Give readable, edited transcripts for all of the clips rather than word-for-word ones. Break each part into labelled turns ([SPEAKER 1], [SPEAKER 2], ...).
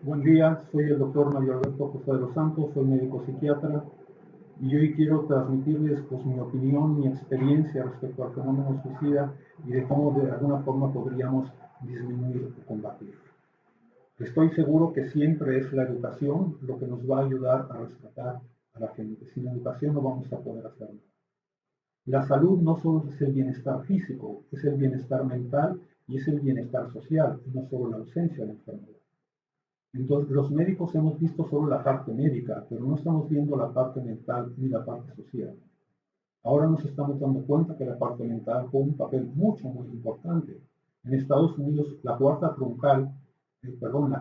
[SPEAKER 1] Buen día, soy el doctor Mario Alberto José de los Santos, soy médico psiquiatra y hoy quiero transmitirles mi opinión, mi experiencia respecto al fenómeno suicida y de cómo de alguna forma podríamos disminuir o combatir. Estoy seguro que siempre es la educación lo que nos va a ayudar a rescatar a la gente. Sin educación no vamos a poder hacerlo. La salud no solo es el bienestar físico, es el bienestar mental y es el bienestar social, no solo la ausencia de enfermedad. Entonces, los médicos hemos visto solo la parte médica, pero no estamos viendo la parte mental ni la parte social. Ahora nos estamos dando cuenta que la parte mental juega un papel muy importante. En Estados Unidos, la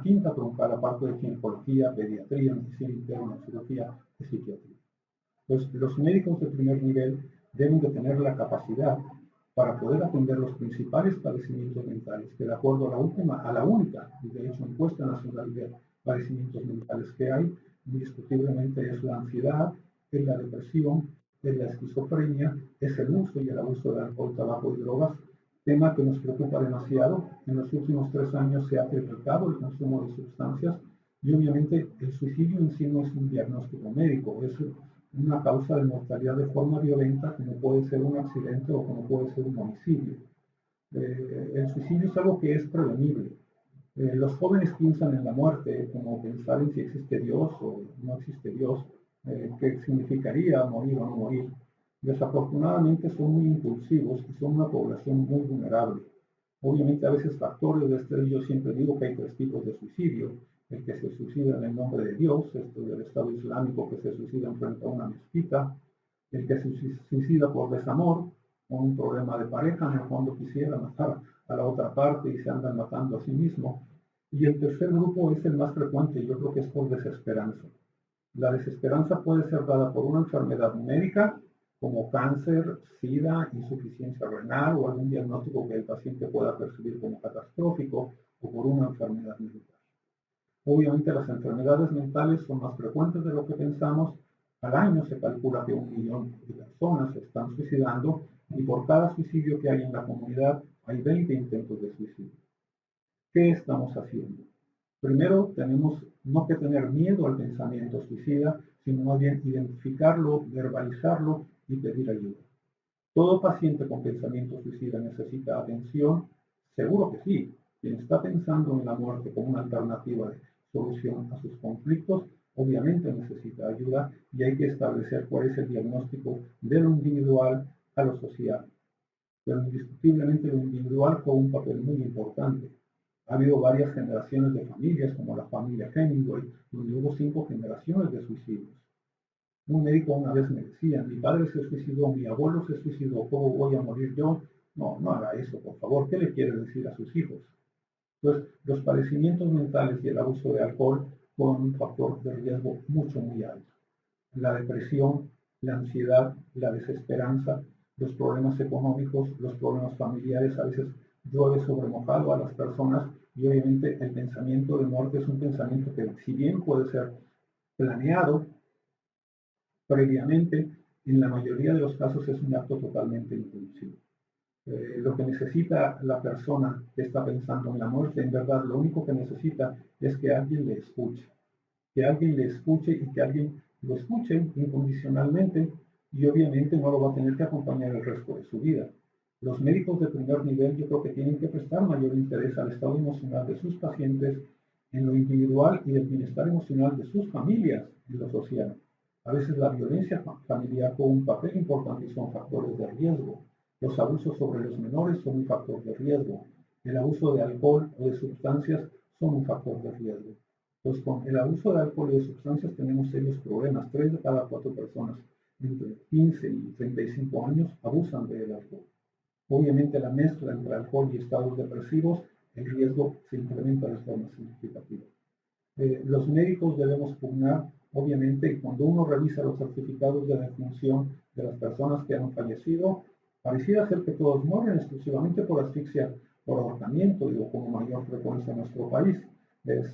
[SPEAKER 1] quinta truncal, aparte de ginecología, pediatría, medicina interna, cirugía, es psiquiatría. Entonces, los médicos de primer nivel deben de tener la capacidad para poder atender los principales padecimientos mentales, que de acuerdo a la única, y de hecho encuesta nacional de padecimientos mentales que hay, indiscutiblemente es la ansiedad, es la depresión, es la esquizofrenia, es el uso y el abuso de alcohol, tabaco y drogas, tema que nos preocupa demasiado. En los últimos 3 años se ha triplicado el consumo de sustancias y obviamente el suicidio en sí no es un diagnóstico médico, es una causa de mortalidad de forma violenta, como puede ser un accidente o como puede ser un homicidio. El suicidio es algo que es prevenible. Los jóvenes piensan en la muerte como pensar en si existe Dios o no existe Dios, qué significaría morir o no morir. Desafortunadamente son muy impulsivos y son una población muy vulnerable. Obviamente a veces factores de estrés, yo siempre digo que hay 3 tipos de suicidio: el que se suicida en el nombre de Dios, esto del Estado Islámico que se suicida frente a una mezquita; el que se suicida por desamor, o un problema de pareja, en el fondo quisiera matar a la otra parte y se andan matando a sí mismo; y el tercer grupo es el más frecuente, yo creo que es por desesperanza. La desesperanza puede ser dada por una enfermedad médica, como cáncer, sida, insuficiencia renal o algún diagnóstico que el paciente pueda percibir como catastrófico, o por una enfermedad militar. Obviamente las enfermedades mentales son más frecuentes de lo que pensamos. Al año se calcula que 1 millón de personas se están suicidando y por cada suicidio que hay en la comunidad hay 20 intentos de suicidio. ¿Qué estamos haciendo? Primero, tenemos no que tener miedo al pensamiento suicida, sino más bien identificarlo, verbalizarlo y pedir ayuda. ¿Todo paciente con pensamiento suicida necesita atención? Seguro que sí. Quien está pensando en la muerte como una alternativa de solución a sus conflictos, obviamente necesita ayuda y hay que establecer cuál es el diagnóstico de lo individual a lo social. Pero indiscutiblemente lo individual juega un papel muy importante. Ha habido varias generaciones de familias, como la familia Hemingway, donde hubo 5 generaciones de suicidios. Un médico una vez me decía: mi padre se suicidó, mi abuelo se suicidó, ¿cómo voy a morir yo? No, no haga eso, por favor. ¿Qué le quiere decir a sus hijos? Pues los padecimientos mentales y el abuso de alcohol son un factor de riesgo muy alto. La depresión, la ansiedad, la desesperanza, los problemas económicos, los problemas familiares, a veces llueve sobre mojado a las personas y obviamente el pensamiento de muerte es un pensamiento que, si bien puede ser planeado previamente, en la mayoría de los casos es un acto totalmente impulsivo. Lo que necesita la persona que está pensando en la muerte, en verdad, lo único que necesita es que alguien le escuche. Que alguien le escuche y que alguien lo escuche incondicionalmente, y obviamente no lo va a tener que acompañar el resto de su vida. Los médicos de primer nivel yo creo que tienen que prestar mayor interés al estado emocional de sus pacientes en lo individual y del bienestar emocional de sus familias en lo social. A veces la violencia familiar juega un papel importante y son factores de riesgo. Los abusos sobre los menores son un factor de riesgo. El abuso de alcohol o de sustancias son un factor de riesgo. Pues con el abuso de alcohol y de sustancias tenemos serios problemas. 3 de cada 4 personas entre 15 y 35 años abusan del alcohol. Obviamente la mezcla entre alcohol y estados depresivos, el riesgo se incrementa de forma significativa. Los médicos debemos pugnar, obviamente, cuando uno revisa los certificados de defunción de las personas que han fallecido, pareciera ser que todos mueren exclusivamente por asfixia, por ahorcamiento, con mayor frecuencia en nuestro país.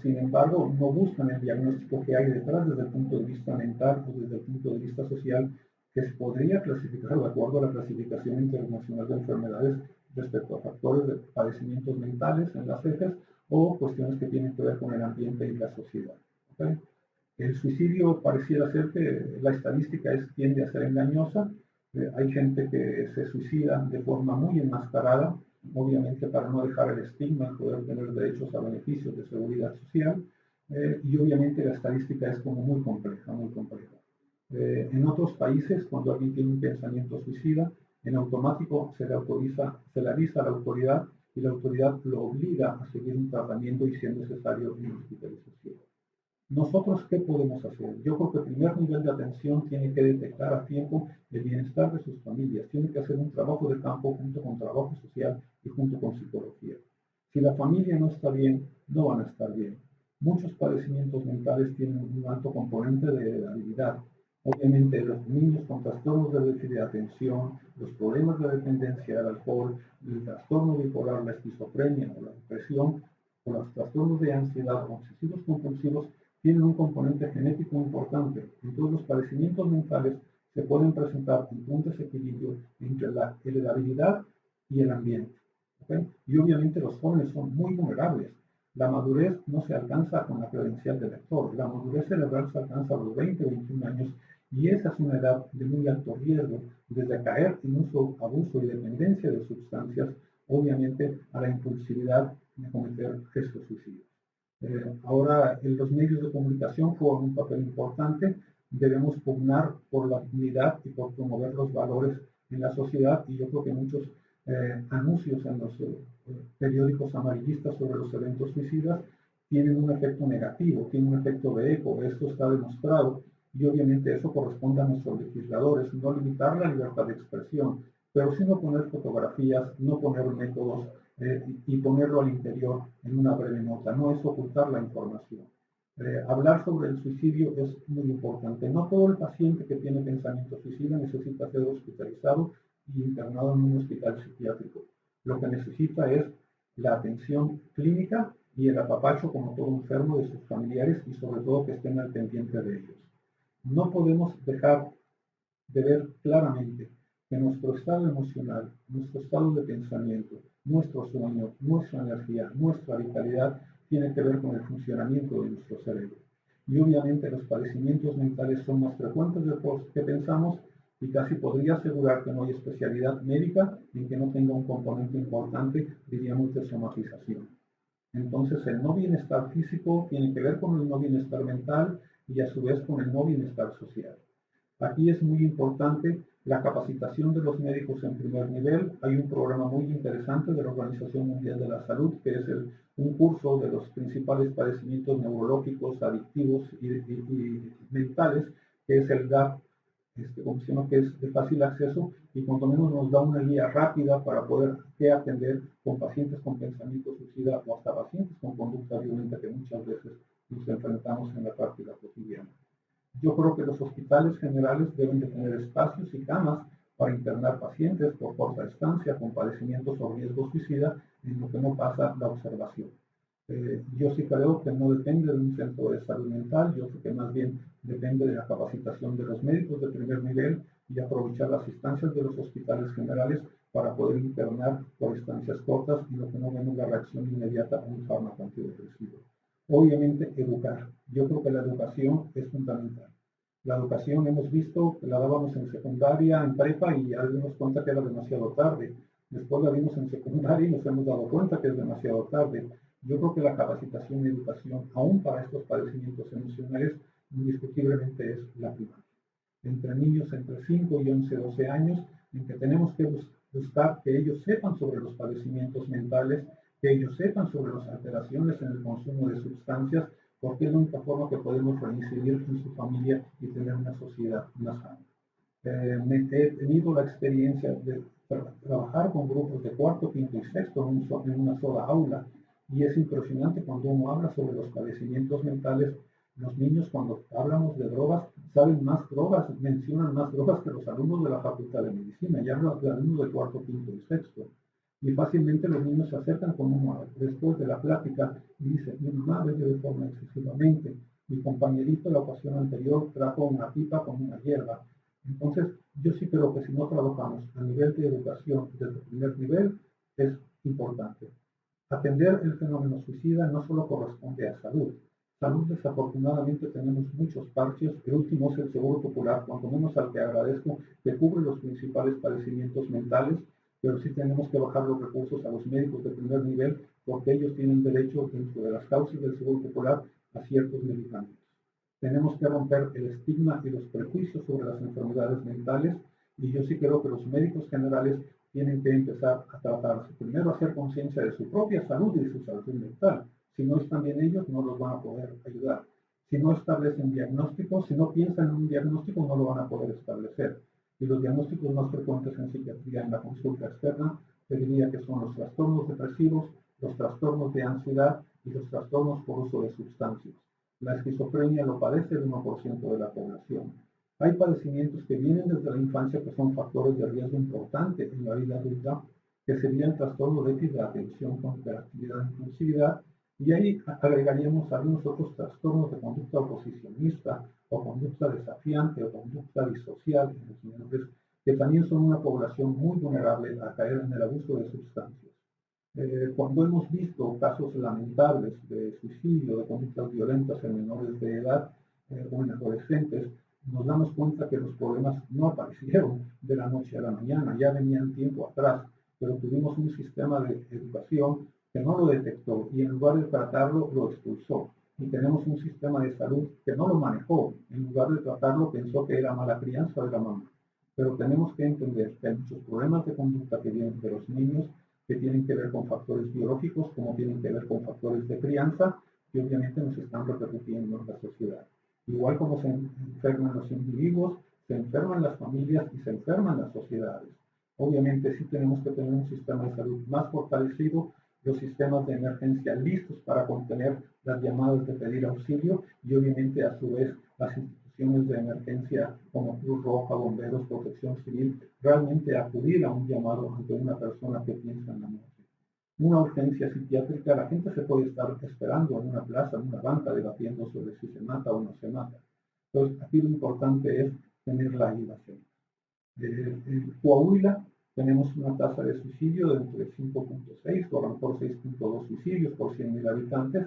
[SPEAKER 1] Sin embargo, no buscan el diagnóstico que hay detrás desde el punto de vista mental o desde el punto de vista social, que se podría clasificar de acuerdo a la clasificación internacional de enfermedades respecto a factores de padecimientos mentales en las heces o cuestiones que tienen que ver con el ambiente y la sociedad. ¿Okay? El suicidio pareciera ser que la estadística tiende a ser engañosa. Hay gente que se suicida de forma muy enmascarada, obviamente para no dejar el estigma y poder tener derechos a beneficios de seguridad social. Y obviamente la estadística es como muy compleja, muy compleja. En otros países, cuando alguien tiene un pensamiento suicida, en automático se le avisa a la autoridad y la autoridad lo obliga a seguir un tratamiento y si es necesario una hospitalización. ¿Nosotros qué podemos hacer? Yo creo que el primer nivel de atención tiene que detectar a tiempo el bienestar de sus familias. Tiene que hacer un trabajo de campo junto con trabajo social y junto con psicología. Si la familia no está bien, no van a estar bien. Muchos padecimientos mentales tienen un alto componente de heredabilidad. Obviamente, los niños con trastornos de déficit de atención, los problemas de dependencia al alcohol, el trastorno bipolar, la esquizofrenia o la depresión, o los trastornos de ansiedad o obsesivos compulsivos tienen un componente genético importante. Entonces, los padecimientos mentales se pueden presentar en un desequilibrio entre la heredabilidad y el ambiente. ¿Okay? Y obviamente los jóvenes son muy vulnerables. La madurez no se alcanza con la credencial de lector. La madurez cerebral se alcanza a los 20 o 21 años y esa es una edad de muy alto riesgo, desde caer en uso, abuso y dependencia de sustancias, obviamente a la impulsividad de cometer gestos suicidas. Ahora, los medios de comunicación juegan un papel importante. Debemos pugnar por la dignidad y por promover los valores en la sociedad y yo creo que muchos anuncios en los periódicos amarillistas sobre los eventos suicidas tienen un efecto negativo, tienen un efecto de eco. Esto está demostrado y obviamente eso corresponde a nuestros legisladores, no limitar la libertad de expresión, pero sí no poner fotografías, no poner métodos y ponerlo al interior en una breve nota, no es ocultar la información. Hablar sobre el suicidio es muy importante. No todo el paciente que tiene pensamiento suicida necesita ser hospitalizado y internado en un hospital psiquiátrico. Lo que necesita es la atención clínica y el apapacho como todo enfermo de sus familiares y sobre todo que estén al pendiente de ellos. No podemos dejar de ver claramente que nuestro estado emocional, nuestro estado de pensamiento, nuestro sueño, nuestra energía, nuestra vitalidad tiene que ver con el funcionamiento de nuestro cerebro. Y obviamente los padecimientos mentales son más frecuentes de los que pensamos y casi podría asegurar que no hay especialidad médica en que no tenga un componente importante, diríamos, de somatización. Entonces el no bienestar físico tiene que ver con el no bienestar mental y a su vez con el no bienestar social. Aquí es muy importante la capacitación de los médicos en primer nivel. Hay un programa muy interesante de la Organización Mundial de la Salud, que es un curso de los principales padecimientos neurológicos, adictivos y mentales, que es el GAP, como se llama, que es de fácil acceso y cuanto menos nos da una guía rápida para poder atender con pacientes con pensamiento suicida o hasta pacientes con conducta violenta que muchas veces nos enfrentamos en la práctica cotidiana. Yo creo que los hospitales generales deben de tener espacios y camas para internar pacientes por corta estancia con padecimientos o riesgo suicida, en lo que no pasa la observación. Yo sí creo que no depende de un centro de salud mental, yo creo que más bien depende de la capacitación de los médicos de primer nivel y aprovechar las instancias de los hospitales generales para poder internar por estancias cortas y lo que no vemos la reacción inmediata a un fármaco antidepresivo. Obviamente, educar. Yo creo que la educación es fundamental. La educación hemos visto que la dábamos en secundaria, en prepa y ya nos dimos cuenta que era demasiado tarde. Después la vimos en secundaria y nos hemos dado cuenta que es demasiado tarde. Yo creo que la capacitación y educación, aún para estos padecimientos emocionales, indiscutiblemente es la primaria. Entre niños entre 5 y 11, 12 años, en que tenemos que buscar que ellos sepan sobre los padecimientos mentales, que ellos sepan sobre las alteraciones en el consumo de sustancias, porque es la única forma que podemos reincidir en su familia y tener una sociedad más sana. He tenido la experiencia de trabajar con grupos de cuarto, quinto y sexto en una sola aula y es impresionante cuando uno habla sobre los padecimientos mentales. Los niños cuando hablamos de drogas saben más drogas, mencionan más drogas que los alumnos de la Facultad de Medicina y hablan de alumnos de cuarto, quinto y sexto. Y fácilmente los niños se acercan con uno después de la plática y dicen, mi mamá bebe de forma excesivamente, mi compañerito la ocasión anterior trajo una pipa con una hierba. Entonces, yo sí creo que si no trabajamos a nivel de educación desde el primer nivel, es importante. Atender el fenómeno suicida no solo corresponde a salud. Salud, desafortunadamente, tenemos muchos parches. El último es el Seguro Popular, cuando menos al que agradezco, que cubre los principales padecimientos mentales, pero sí tenemos que bajar los recursos a los médicos de primer nivel, porque ellos tienen derecho, dentro de las causas del Seguro Popular, a ciertos medicamentos. Tenemos que romper el estigma y los prejuicios sobre las enfermedades mentales, y yo sí creo que los médicos generales tienen que empezar a tratarse. Primero, hacer conciencia de su propia salud y de su salud mental. Si no están bien ellos, no los van a poder ayudar. Si no establecen diagnósticos, si no piensan en un diagnóstico, no lo van a poder establecer. Y los diagnósticos más frecuentes en psiquiatría en la consulta externa, te diría que son los trastornos depresivos, los trastornos de ansiedad y los trastornos por uso de sustancias. La esquizofrenia lo padece el 1% de la población. Hay padecimientos que vienen desde la infancia que son factores de riesgo importante en la vida adulta, que serían trastorno de déficit de atención con hiperactividad e impulsividad, y ahí agregaríamos algunos otros trastornos de conducta oposicionista o conducta desafiante o conducta disocial en los menores, que también son una población muy vulnerable a caer en el abuso de sustancias. Cuando hemos visto casos lamentables de suicidio, de conductas violentas en menores de edad o en adolescentes, nos damos cuenta que los problemas no aparecieron de la noche a la mañana, ya venían tiempo atrás, pero tuvimos un sistema de educación que no lo detectó y en lugar de tratarlo, lo expulsó. Y tenemos un sistema de salud que no lo manejó, en lugar de tratarlo, pensó que era mala crianza de la mamá. Pero tenemos que entender que hay muchos problemas de conducta que vienen de los niños, que tienen que ver con factores biológicos, como tienen que ver con factores de crianza, que obviamente nos están repercutiendo en la sociedad. Igual como se enferman los individuos, se enferman las familias y se enferman las sociedades. Obviamente sí tenemos que tener un sistema de salud más fortalecido, los sistemas de emergencia listos para contener las llamadas de pedir auxilio y obviamente a su vez las instituciones de emergencia como Cruz Roja, Bomberos, Protección Civil, realmente acudir a un llamado ante una persona que piensa en la muerte. Una urgencia psiquiátrica, la gente se puede estar esperando en una plaza, en una banca, debatiendo sobre si se mata o no se mata. Entonces, aquí lo importante es tener la ayuda. En Coahuila tenemos una tasa de suicidio de entre 5.6 o a lo mejor 6.2 suicidios por 100.000 habitantes.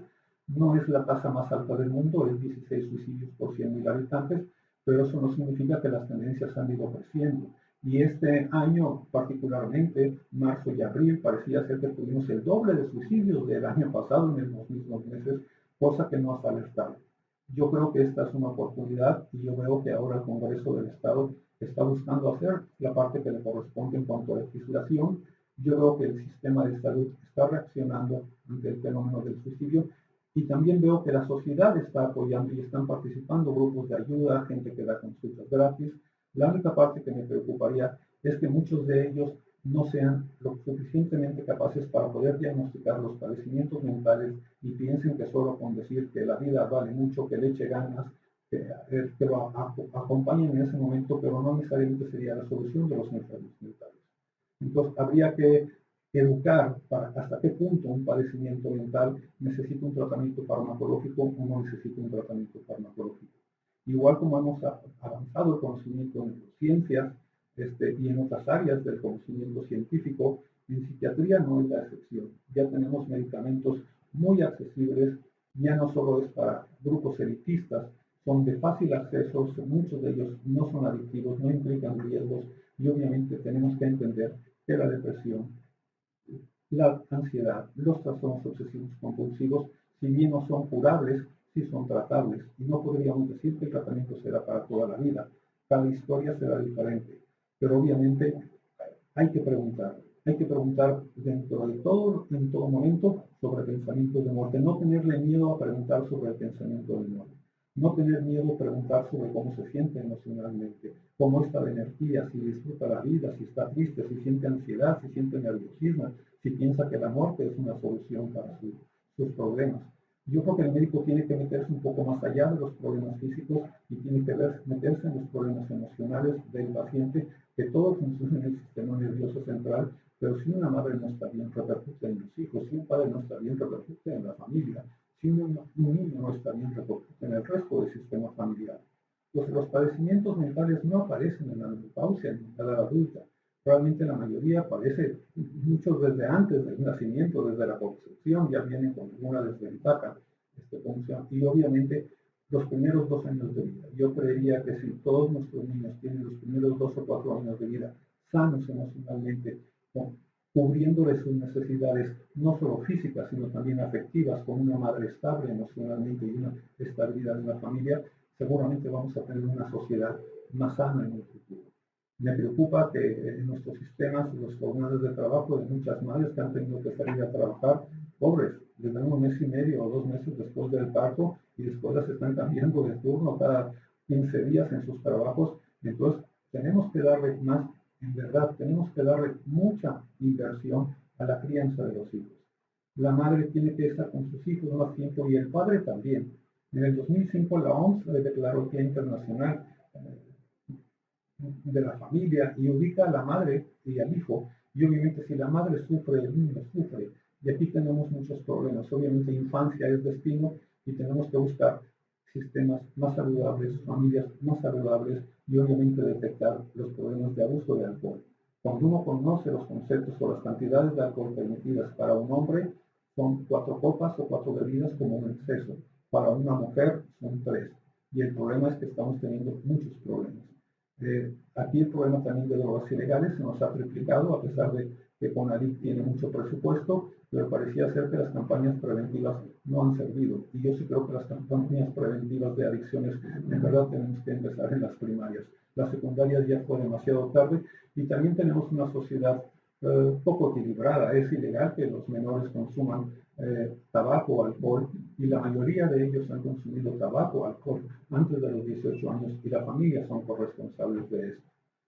[SPEAKER 1] No es la tasa más alta del mundo, es 16 suicidios por 100.000 habitantes, pero eso no significa que las tendencias han ido creciendo. Y este año, particularmente, marzo y abril, parecía ser que tuvimos el doble de suicidios del año pasado en los mismos meses, cosa que nos alertaba. Yo creo que esta es una oportunidad y yo veo que ahora el Congreso del Estado está buscando hacer la parte que le corresponde en cuanto a legislación. Yo veo que el sistema de salud está reaccionando ante el fenómeno del suicidio y también veo que la sociedad está apoyando y están participando grupos de ayuda, gente que da consultas gratis. La única parte que me preocuparía es que muchos de ellos no sean lo suficientemente capaces para poder diagnosticar los padecimientos mentales y piensen que solo con decir que la vida vale mucho, que le eche ganas, que lo acompañen en ese momento, pero no necesariamente sería la solución de los enfermos mentales. Entonces, habría que educar para hasta qué punto un padecimiento mental necesita un tratamiento farmacológico o no necesita un tratamiento farmacológico. Igual como hemos avanzado el conocimiento en neurociencias y en otras áreas del conocimiento científico, en psiquiatría no es la excepción. Ya tenemos medicamentos muy accesibles, ya no solo es para grupos elitistas, son de fácil acceso, muchos de ellos no son adictivos, no implican riesgos y obviamente tenemos que entender que la depresión, la ansiedad, los trastornos obsesivos compulsivos, si bien no son curables, sí son tratables y no podríamos decir que el tratamiento será para toda la vida. Cada historia será diferente, pero obviamente hay que preguntar dentro de todo, en todo momento sobre pensamientos de muerte, no tenerle miedo a preguntar sobre el pensamiento de muerte. No tener miedo a preguntar sobre cómo se siente emocionalmente, cómo está de energía, si disfruta la vida, si está triste, si siente ansiedad, si siente nerviosismo, si piensa que la muerte es una solución para sus problemas. Yo creo que el médico tiene que meterse un poco más allá de los problemas físicos y tiene que meterse en los problemas emocionales del paciente, que todo funciona en el sistema nervioso central, pero si una madre no está bien, repercute en los hijos, si un padre no está bien, repercute en la familia. Si un niño no está bien, repercute en el resto del sistema familiar. Pues los padecimientos mentales no aparecen en la menopausia ni en la edad adulta. Realmente la mayoría parece, muchos desde antes del nacimiento, desde la concepción, ya vienen con alguna desventaja. Y obviamente los primeros 2 años de vida. Yo creería que si todos nuestros niños tienen los primeros 2 o 4 años de vida sanos emocionalmente, cubriéndoles sus necesidades, no solo físicas, sino también afectivas, con una madre estable emocionalmente y una estabilidad en la familia, seguramente vamos a tener una sociedad más sana en el futuro. Me preocupa que en nuestros sistemas, los jornales de trabajo de muchas madres que han tenido que salir a trabajar, pobres, les dan 1 mes y medio o 2 meses después del parto y después las están cambiando de turno cada 15 días en sus trabajos. Entonces, tenemos que darle más, en verdad, tenemos que darle mucha inversión a la crianza de los hijos. La madre tiene que estar con sus hijos más tiempo y el padre también. En el 2005 la OMS declaró el Día Internacional de la familia y ubica a la madre y al hijo. Y obviamente si la madre sufre, el niño sufre. Y aquí tenemos muchos problemas. Obviamente infancia es destino y tenemos que buscar sistemas más saludables, familias más saludables y obviamente detectar los problemas de abuso de alcohol. Cuando uno conoce los conceptos o las cantidades de alcohol permitidas para un hombre, son 4 copas o 4 bebidas como un exceso. Para una mujer son 3. Y el problema es que estamos teniendo muchos problemas. Aquí el problema también de drogas ilegales se nos ha triplicado, a pesar de que CONADIC tiene mucho presupuesto, pero parecía ser que las campañas preventivas no han servido. Y yo sí creo que las campañas preventivas de adicciones, en verdad, tenemos que empezar en las primarias. Las secundarias ya fue demasiado tarde y también tenemos una sociedad poco equilibrada. Es ilegal que los menores consuman tabaco o alcohol y la mayoría de ellos han consumido tabaco o alcohol antes de los 18 años y la familia son corresponsables de esto.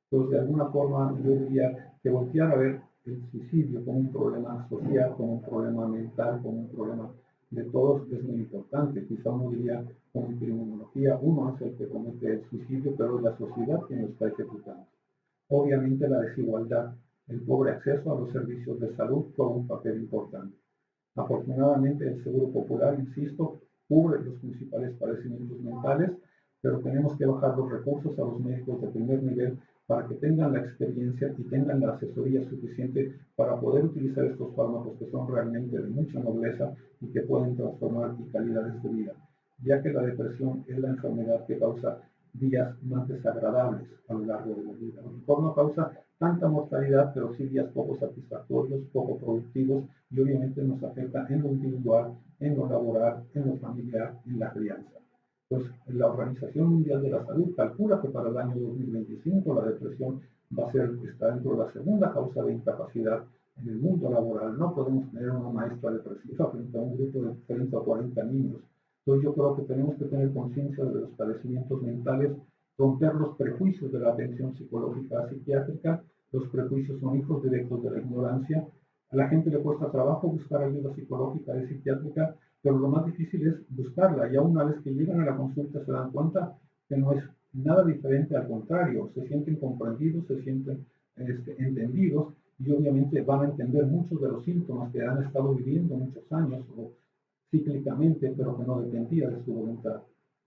[SPEAKER 1] Entonces, de alguna forma, yo diría que voltear a ver el suicidio como un problema social, como un problema mental, como un problema de todos es muy importante. Quizá uno diría, con criminología, uno es el que comete el suicidio, pero es la sociedad quien lo está ejecutando. Obviamente la desigualdad, el pobre acceso a los servicios de salud juega un papel importante. Afortunadamente el Seguro Popular, insisto, cubre los principales padecimientos mentales, pero tenemos que bajar los recursos a los médicos de primer nivel para que tengan la experiencia y tengan la asesoría suficiente para poder utilizar estos fármacos que son realmente de mucha nobleza y que pueden transformar calidades de vida, ya que la depresión es la enfermedad que causa días más desagradables a lo largo de la vida. A lo mejor no causa tanta mortalidad, pero sí días poco satisfactorios, poco productivos y obviamente nos afecta en lo individual, en lo laboral, en lo familiar y en la crianza. Pues la Organización Mundial de la Salud calcula que para el año 2025 la depresión está dentro de la segunda causa de incapacidad en el mundo laboral. No podemos tener una maestra depresiva frente a un grupo de 30 o 40 niños. Entonces yo creo que tenemos que tener conciencia de los padecimientos mentales, romper los prejuicios de la atención psicológica psiquiátrica. Los prejuicios son hijos directos de la ignorancia. A la gente le cuesta trabajo buscar ayuda psicológica y psiquiátrica, pero lo más difícil es buscarla. Y aún una vez que llegan a la consulta se dan cuenta que no es nada diferente, al contrario, se sienten comprendidos, se sienten entendidos y obviamente van a entender muchos de los síntomas que han estado viviendo muchos años o cíclicamente, pero que no dependía de su voluntad.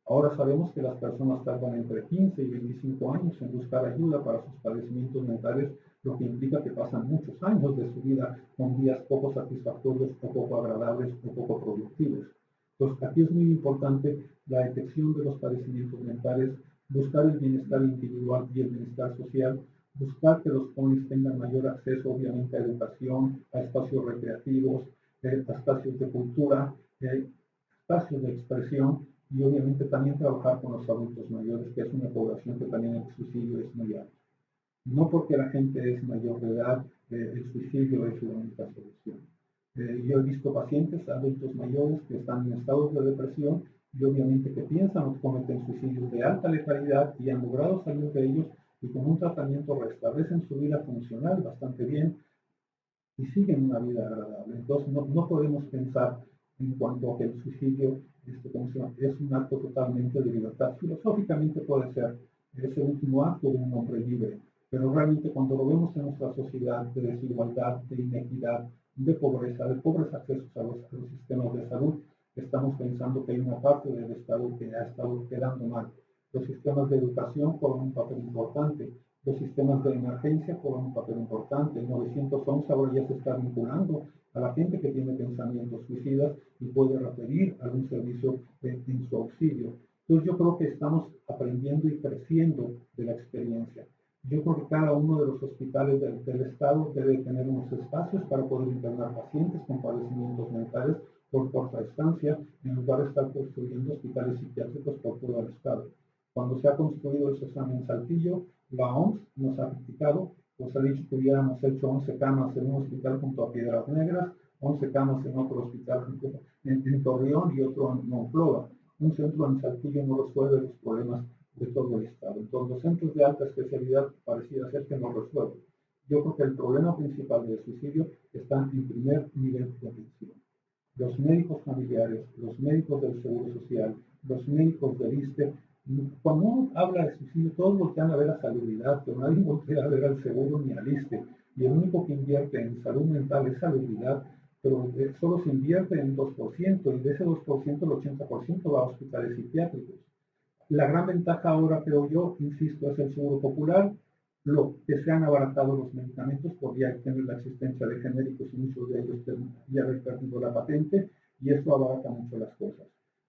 [SPEAKER 1] Ahora sabemos que las personas tardan entre 15 y 25 años en buscar ayuda para sus padecimientos mentales, lo que implica que pasan muchos años de su vida con días poco satisfactorios o poco agradables o poco productivos. Entonces, aquí es muy importante la detección de los padecimientos mentales, buscar el bienestar individual y el bienestar social, buscar que los jóvenes tengan mayor acceso, obviamente, a educación, a espacios recreativos, a espacios de cultura, espacios de expresión y obviamente también trabajar con los adultos mayores, que es una población que también el suicidio es muy alto. No porque la gente es mayor de edad, el suicidio es la única solución. Yo he visto pacientes, adultos mayores, que están en estados de depresión y obviamente que piensan o cometen suicidios de alta letalidad y han logrado salir de ellos y con un tratamiento restablecen su vida funcional bastante bien y siguen una vida agradable. Entonces no podemos pensar en cuanto a que el suicidio es un acto totalmente de libertad. Filosóficamente puede ser ese último acto de un hombre libre, pero realmente cuando lo vemos en nuestra sociedad de desigualdad, de inequidad, de pobreza, de pobres accesos a los sistemas de salud, estamos pensando que hay una parte del Estado que ha estado quedando mal. Los sistemas de educación juegan un papel importante Los sistemas de emergencia juegan un papel importante. El 911 ahora ya se está vinculando a la gente que tiene pensamientos suicidas y puede referir algún servicio en su auxilio. Entonces yo creo que estamos aprendiendo y creciendo de la experiencia. Yo creo que cada uno de los hospitales del Estado debe tener unos espacios para poder internar pacientes con padecimientos mentales por corta estancia, en lugar de estar construyendo hospitales psiquiátricos por todo el Estado. Cuando se ha construido el CESAM en Saltillo, la OMS nos ha criticado, pues ha dicho que hubiéramos hecho 11 camas en un hospital junto a Piedras Negras, 11 camas en otro hospital en Torreón y otro en Monclova. Un centro en Saltillo no resuelve los problemas de todo el Estado. Entonces, los centros de alta especialidad pareciera ser que no resuelven. Yo creo que el problema principal del suicidio está en primer nivel de atención. Los médicos familiares, los médicos del Seguro Social, los médicos del ISSSTE, cuando uno habla de suicidio, todos voltean a ver a Salubridad, pero nadie voltea a ver al Seguro ni al ISSSTE. Y el único que invierte en salud mental es Salubridad, pero solo se invierte en 2%, y de ese 2% el 80% va a hospitales psiquiátricos. La gran ventaja ahora, creo yo, insisto, es el seguro popular, lo que se han abaratado los medicamentos por ya tener la existencia de genéricos y muchos de ellos ya haber perdido la patente, y eso abarata mucho las cosas.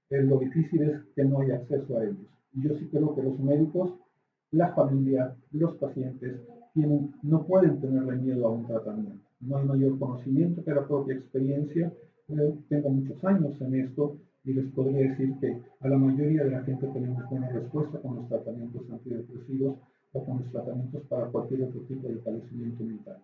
[SPEAKER 1] Lo difícil es que no haya acceso a ellos. Y yo sí creo que los médicos, la familia, los pacientes, no pueden tenerle miedo a un tratamiento. No hay mayor conocimiento que la propia experiencia. Tengo muchos años en esto y les podría decir que a la mayoría de la gente tenemos buena respuesta con los tratamientos antidepresivos o con los tratamientos para cualquier otro tipo de padecimiento mental.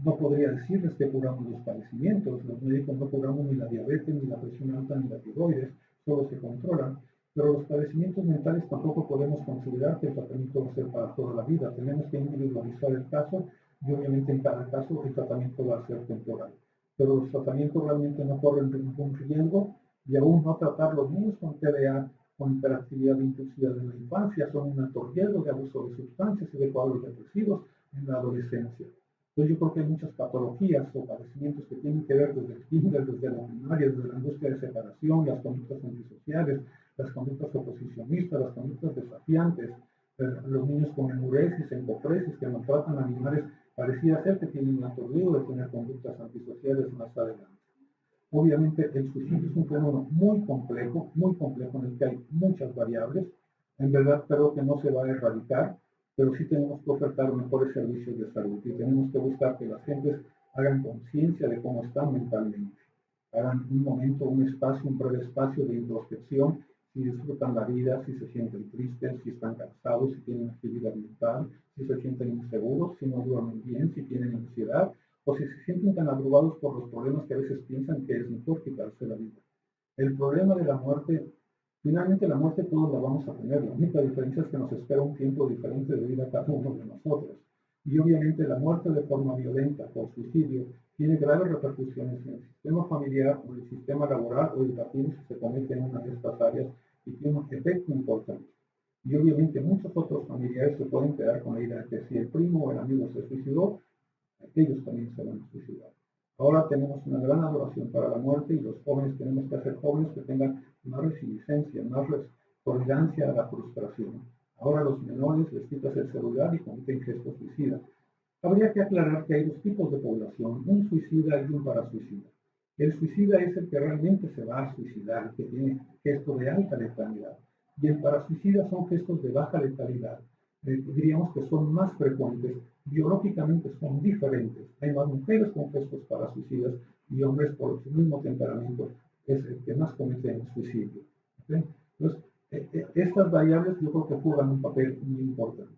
[SPEAKER 1] No podría decirles que curamos los padecimientos, los médicos no curamos ni la diabetes, ni la presión alta, ni la tiroides, solo se controlan, pero los padecimientos mentales tampoco podemos considerar que el tratamiento va a ser para toda la vida. Tenemos que individualizar el caso y obviamente en cada caso el tratamiento va a ser temporal. Pero los tratamientos realmente no corren ningún riesgo, y aún no tratar los niños con TDA, con hiperactividad impulsiva de la infancia, son un alto riesgo de abuso de sustancias y de cuadros depresivos en la adolescencia. Entonces yo creo que hay muchas patologías o padecimientos que tienen que ver desde el kinder, desde la primaria, desde la angustia de separación, las conductas antisociales, las conductas oposicionistas, las conductas desafiantes, los niños con enuresis, encopresis, que maltratan a animales, pareciera ser que tienen un alto riesgo de tener conductas antisociales más adelante. Obviamente el suicidio es un fenómeno muy complejo en el que hay muchas variables. En verdad creo que no se va a erradicar, pero sí tenemos que ofertar mejores servicios de salud y tenemos que buscar que las gentes hagan conciencia de cómo están mentalmente. Hagan un momento, un espacio, un breve espacio de introspección, si disfrutan la vida, si se sienten tristes, si están cansados, si tienen actividad mental, si se sienten inseguros, si no duermen bien, si tienen ansiedad, o si se sienten tan abrumados por los problemas que a veces piensan que es mejor quitarse la vida. El problema de la muerte, finalmente la muerte todos la vamos a tener, la única diferencia es que nos espera un tiempo diferente de vida a cada uno de nosotros. Y obviamente la muerte de forma violenta por suicidio tiene graves repercusiones en el sistema familiar o en el sistema laboral o educativo si se comete en una de estas áreas y tiene un efecto importante. Y obviamente muchos otros familiares se pueden quedar con la idea de que si el primo o el amigo se suicidó, ellos también se van a suicidar. Ahora tenemos una gran adoración para la muerte y los jóvenes tenemos que hacer jóvenes que tengan más resiliencia, más tolerancia a la frustración. Ahora a los menores les quitas el celular y cometen gestos suicidas. Habría que aclarar que hay dos tipos de población, un suicida y un parasuicida. El suicida es el que realmente se va a suicidar, que tiene gestos de alta letalidad. Y el parasuicida son gestos de baja letalidad. Diríamos que son más frecuentes, biológicamente son diferentes. Hay más mujeres con gestos parasuicidas y hombres por su mismo temperamento es el que más cometen el suicidio. ¿Okay? Entonces, estas variables yo creo que juegan un papel muy importante.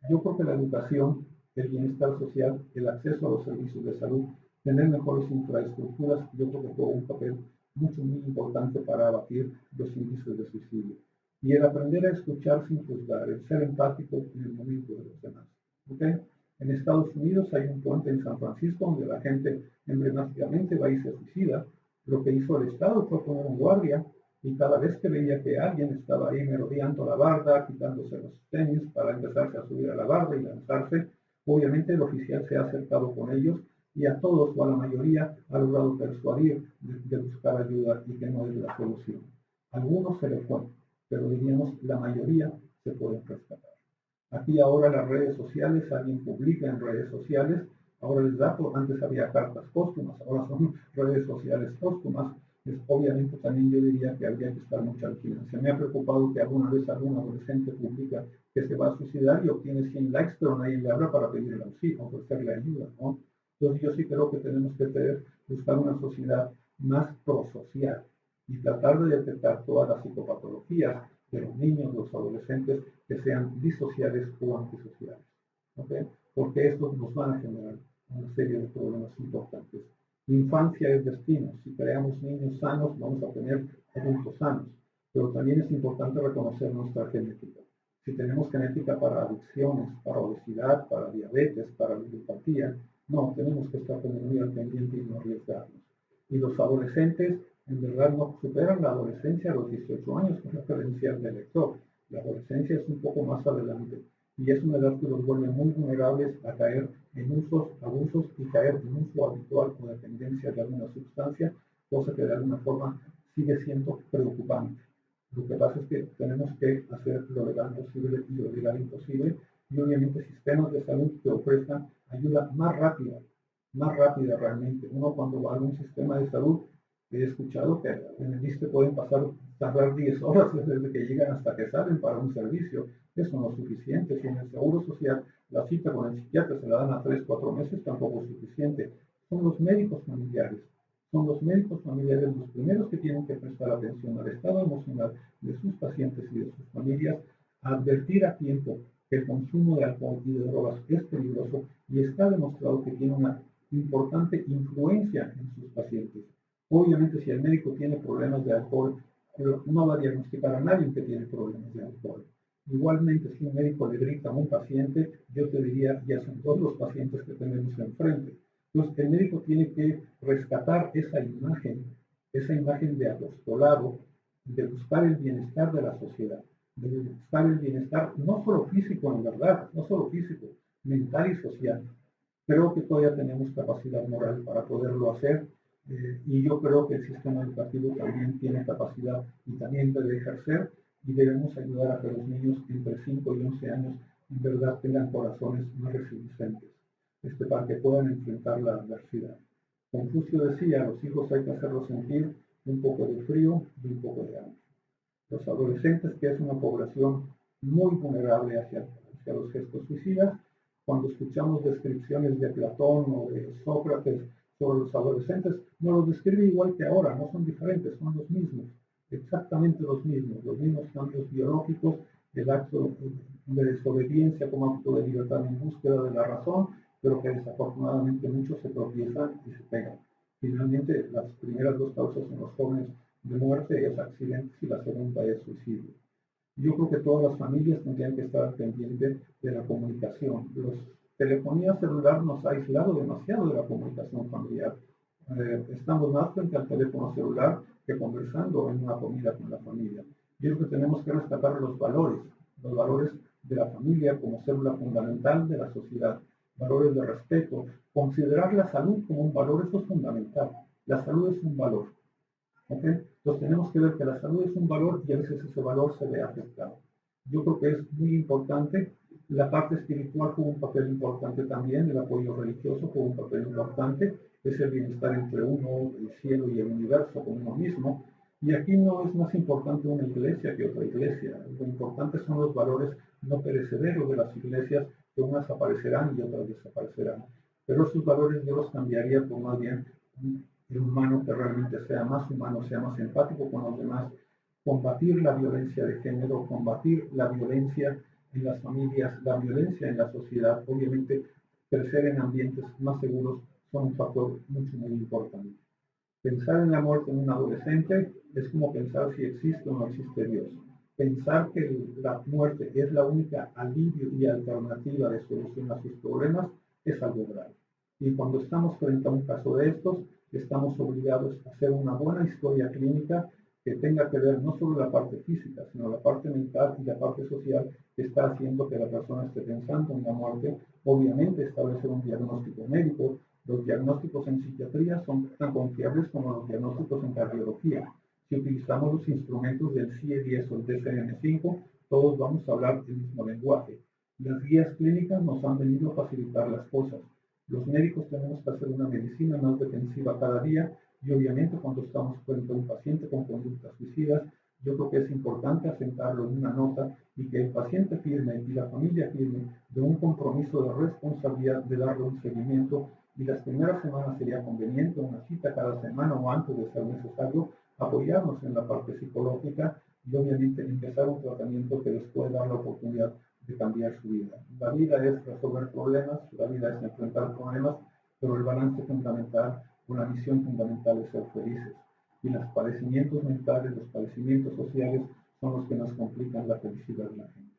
[SPEAKER 1] Yo creo que la educación, el bienestar social, el acceso a los servicios de salud, tener mejores infraestructuras, yo creo que juega un papel muy importante para abatir los índices de suicidio. Y el aprender a escuchar sin juzgar, el ser empático en el momento de los demás. ¿Okay? En Estados Unidos hay un puente en San Francisco donde la gente emblemáticamente va y se suicida. Lo que hizo el Estado fue poner un guardia y cada vez que veía que alguien estaba ahí merodeando la barda, quitándose los tenis para empezarse a subir a la barda y lanzarse, obviamente el oficial se ha acercado con ellos y a todos o a la mayoría ha logrado persuadir de buscar ayuda y que no es la solución. A algunos se les fue, pero diríamos la mayoría se pueden rescatar. Aquí ahora las redes sociales, alguien publica en redes sociales, ahora les da, antes había cartas póstumas, ahora son redes sociales póstumas. Obviamente también yo diría que habría que estar mucha vigilancia. Me ha preocupado que alguna vez algún adolescente publica que se va a suicidar y obtiene 100 likes, pero nadie le habla para pedirle auxilio, ofrecerle ayuda, ¿no? Entonces yo sí creo que tenemos que buscar una sociedad más prosocial y tratar de detectar todas las psicopatologías de los niños, los adolescentes que sean disociales o antisociales, ¿ok? Porque estos nos van a generar una serie de problemas importantes. Infancia es destino. Si creamos niños sanos, vamos a tener adultos sanos. Pero también es importante reconocer nuestra genética. Si tenemos genética para adicciones, para obesidad, para diabetes, para ludopatía, no, tenemos que estar muy al pendiente y no arriesgarnos. Y los adolescentes, en verdad, no superan la adolescencia a los 18 años con la credencial de lector. La adolescencia es un poco más adelante. Y es una edad que los vuelve muy vulnerables a caer en usos, abusos y caer en uso habitual o dependencia de alguna sustancia, cosa que de alguna forma sigue siendo preocupante. Lo que pasa es que tenemos que hacer lo legal posible y lo legal imposible, y obviamente sistemas de salud que ofrezcan ayuda más rápida realmente. Uno cuando va a un sistema de salud, he escuchado que en el ISSSTE pueden tardar 10 horas desde que llegan hasta que salen para un servicio. Eso no es suficiente. Si en el Seguro Social la cita con el psiquiatra se la dan a 3, 4 meses, tampoco es suficiente. Son los médicos familiares. Son los médicos familiares los primeros que tienen que prestar atención al estado emocional de sus pacientes y de sus familias, advertir a tiempo que el consumo de alcohol y de drogas es peligroso y está demostrado que tiene una importante influencia en sus pacientes. Obviamente, si el médico tiene problemas de alcohol, no va a diagnosticar a nadie que tiene problemas de alcohol. Igualmente, si un médico le grita a un paciente, yo te diría, ya son todos los pacientes que tenemos enfrente. Entonces, el médico tiene que rescatar esa imagen de apostolado, de buscar el bienestar de la sociedad, de buscar el bienestar no solo físico, en verdad, no solo físico, mental y social. Creo que todavía tenemos capacidad moral para poderlo hacer, y yo creo que el sistema educativo también tiene capacidad y también debe ejercer, y debemos ayudar a que los niños entre 5 y 11 años en verdad tengan corazones más resistentes, para que puedan enfrentar la adversidad. Confucio decía, a los hijos hay que hacerlos sentir un poco de frío y un poco de hambre. Los adolescentes, que es una población muy vulnerable hacia los gestos suicidas, cuando escuchamos descripciones de Platón o de Sócrates sobre los adolescentes, no los describe igual que ahora, no son diferentes, son los mismos, exactamente los mismos cambios biológicos, el acto de desobediencia como acto de libertad en búsqueda de la razón, pero que desafortunadamente muchos se tropiezan y se pegan. Finalmente, las primeras dos causas en los jóvenes de muerte es accidentes y la segunda es suicidio. Yo creo que todas las familias tendrían que estar pendientes de la comunicación. La telefonía celular nos ha aislado demasiado de la comunicación familiar. Estamos más frente al teléfono celular que conversando en una comida con la familia. Yo creo que tenemos que rescatar los valores de la familia como célula fundamental de la sociedad, valores de respeto, considerar la salud como un valor, eso es fundamental. La salud es un valor. ¿Okay? Entonces tenemos que ver que la salud es un valor y a veces ese valor se ve afectado. Yo creo que es muy importante. La parte espiritual juega un papel importante también, el apoyo religioso juega un papel importante, es el bienestar entre uno, el cielo y el universo con uno mismo. Y aquí no es más importante una iglesia que otra iglesia. Lo importante son los valores no perecederos de las iglesias, que unas aparecerán y otras desaparecerán. Pero esos valores yo los cambiaría por más bien el humano que realmente sea más humano, sea más empático con los demás, combatir la violencia de género, combatir la violencia en las familias, la violencia en la sociedad. Obviamente, crecer en ambientes más seguros son un factor muy importante. Pensar en la muerte en un adolescente es como pensar si existe o no existe Dios. Pensar que la muerte es la única alivio y alternativa de solución a sus problemas es algo grave. Y cuando estamos frente a un caso de estos, estamos obligados a hacer una buena historia clínica que tenga que ver no solo la parte física, sino la parte mental y la parte social que está haciendo que la persona esté pensando en la muerte. Obviamente establecer un diagnóstico médico. Los diagnósticos en psiquiatría son tan confiables como los diagnósticos en cardiología. Si utilizamos los instrumentos del CIE-10 o el DSM-5, todos vamos a hablar el mismo lenguaje. Las guías clínicas nos han venido a facilitar las cosas. Los médicos tenemos que hacer una medicina más defensiva cada día y obviamente cuando estamos frente a un paciente con conductas suicidas, yo creo que es importante asentarlo en una nota y que el paciente firme y la familia firme de un compromiso de responsabilidad de darle un seguimiento y las primeras semanas sería conveniente una cita cada semana o antes de ser necesario apoyarnos en la parte psicológica y obviamente empezar un tratamiento que les puede dar la oportunidad de cambiar su vida. La vida es resolver problemas, la vida es enfrentar problemas, pero el balance fundamental, una misión fundamental es ser felices. Y los padecimientos mentales, los padecimientos sociales son los que nos complican la felicidad de la gente.